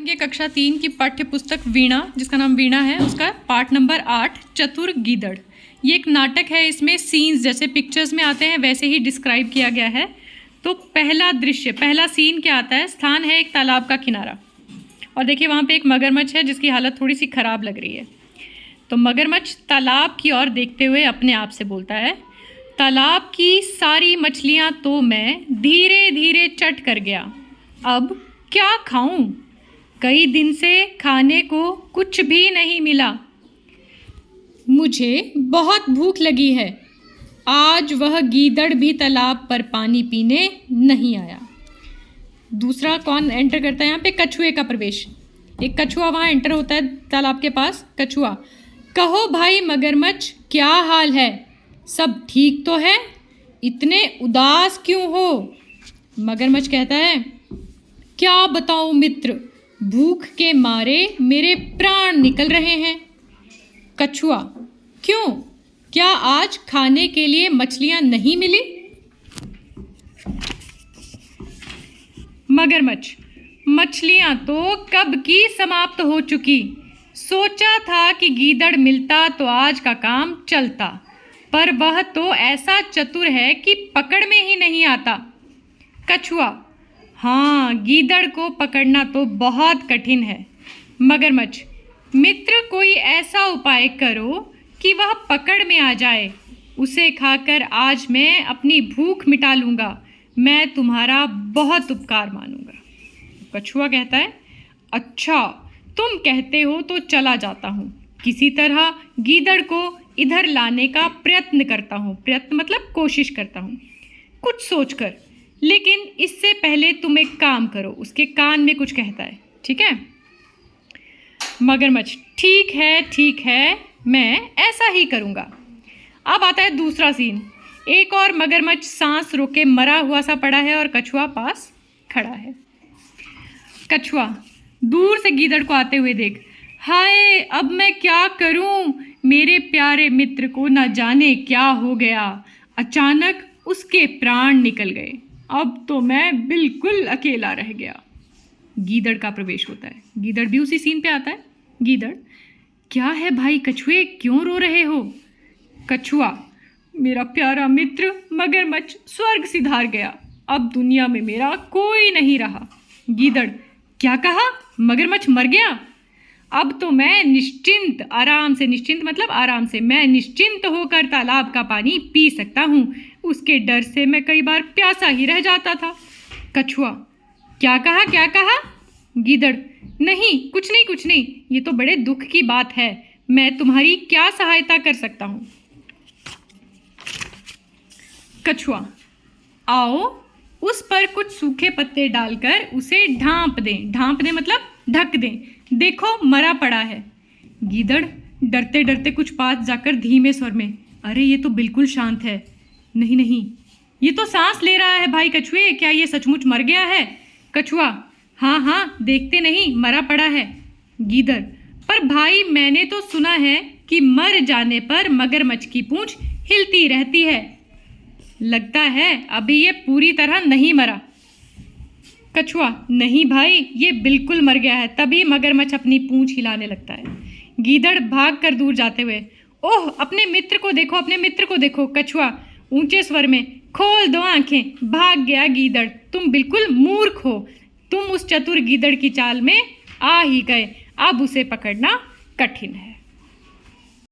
ये कक्षा 3 की पाठ्य पुस्तक वीणा, जिसका नाम वीणा है, उसका पाठ नंबर 8 चतुर गीदड़। ये एक नाटक है। इसमें सीन्स जैसे पिक्चर्स में आते हैं वैसे ही डिस्क्राइब किया गया है। तो पहला दृश्य, पहला सीन क्या आता है? स्थान है एक तालाब का किनारा, और देखिए वहाँ पे एक मगरमच्छ है जिसकी हालत थोड़ी सी खराब लग रही है। तो मगरमच्छ तालाब की ओर देखते हुए अपने आप से बोलता है, तालाब की सारी मछलियाँ तो मैं धीरे धीरे चट कर गया, अब क्या खाऊं? कई दिन से खाने को कुछ भी नहीं मिला। मुझे बहुत भूख लगी है। आज वह गीदड़ भी तालाब पर पानी पीने नहीं आया। दूसरा कौन एंटर करता है यहाँ पे? कछुए का प्रवेश। एक कछुआ वहाँ एंटर होता है तालाब के पास। कछुआ, कहो भाई मगरमच्छ, क्या हाल है? सब ठीक तो है? इतने उदास क्यों हो? मगरमच्छ कहता है, क्या बताऊं मित्र, भूख के मारे मेरे प्राण निकल रहे हैं। कछुआ, क्यों? क्या आज खाने के लिए मछलियां नहीं मिली? मगरमच्छ, मछलियां तो कब की समाप्त हो चुकी। सोचा था कि गीदड़ मिलता तो आज का काम चलता, पर वह तो ऐसा चतुर है कि पकड़ में ही नहीं आता। कछुआ, हाँ, गीदड़ को पकड़ना तो बहुत कठिन है। मगरमच्छ, मित्र कोई ऐसा उपाय करो कि वह पकड़ में आ जाए। उसे खाकर आज मैं अपनी भूख मिटा लूँगा। मैं तुम्हारा बहुत उपकार मानूंगा। कछुआ कहता है, अच्छा, तुम कहते हो तो चला जाता हूँ। किसी तरह गीदड़ को इधर लाने का प्रयत्न करता हूँ। प्रयत्न मतलब कोशिश करता हूँ कुछ सोचकर। लेकिन इससे पहले तुम एक काम करो। उसके कान में कुछ कहता है। ठीक है? मगरमच्छ, ठीक है, मैं ऐसा ही करूँगा। अब आता है दूसरा सीन। एक और मगरमच्छ सांस रोके मरा हुआ सा पड़ा है और कछुआ पास खड़ा है। कछुआ दूर से गीदड़ को आते हुए देख, हाय, अब मैं क्या करूं? मेरे प्यारे मित्र को न जाने क्या हो गया। अचानक उसके प्राण निकल गए। अब तो मैं बिल्कुल अकेला रह गया। गीदड़ का प्रवेश होता है। गीदड़ भी उसी सीन पे आता है। गीदड़, क्या है भाई कछुए, क्यों रो रहे हो? कछुआ, मेरा प्यारा मित्र मगरमच्छ स्वर्ग सिधार गया। अब दुनिया में मेरा कोई नहीं रहा। गीदड़, क्या कहा? मगरमच्छ मर गया? अब तो मैं निश्चिंत, आराम से, निश्चिंत मतलब आराम से, मैं निश्चिंत होकर तालाब का पानी पी सकता हूँ। उसके डर से मैं कई बार प्यासा ही रह जाता था। कछुआ, क्या कहा, क्या कहा? गीदड़, नहीं, कुछ नहीं, ये तो बड़े दुख की बात है। मैं तुम्हारी क्या सहायता कर सकता हूँ? कछुआ, आओ, उस पर कुछ सूखे पत्ते डालकर उसे ढांप दें। ढांप दें मतलब ढक दें। देखो मरा पड़ा है। गीदड़ डरते डरते कुछ पास जाकर धीमे स्वर में, अरे ये तो बिल्कुल शांत है। नहीं, ये तो सांस ले रहा है भाई कछुए, क्या ये सचमुच मर गया है? कछुआ, हाँ, देखते नहीं, मरा पड़ा है। गीदड़, पर भाई मैंने तो सुना है कि मर जाने पर मगरमच्छ की पूंछ हिलती रहती है। लगता है अभी ये पूरी तरह नहीं मरा। कछुआ, नहीं भाई, ये बिल्कुल मर गया है। तभी मगरमच्छ अपनी पूंछ हिलाने लगता है। गीदड़ भाग कर दूर जाते हुए, ओह, अपने मित्र को देखो, अपने मित्र को देखो। कछुआ ऊंचे स्वर में, खोल दो आंखें। भाग गया गीदड़, तुम बिल्कुल मूर्ख हो। तुम उस चतुर गीदड़ की चाल में आ ही गए। अब उसे पकड़ना कठिन है।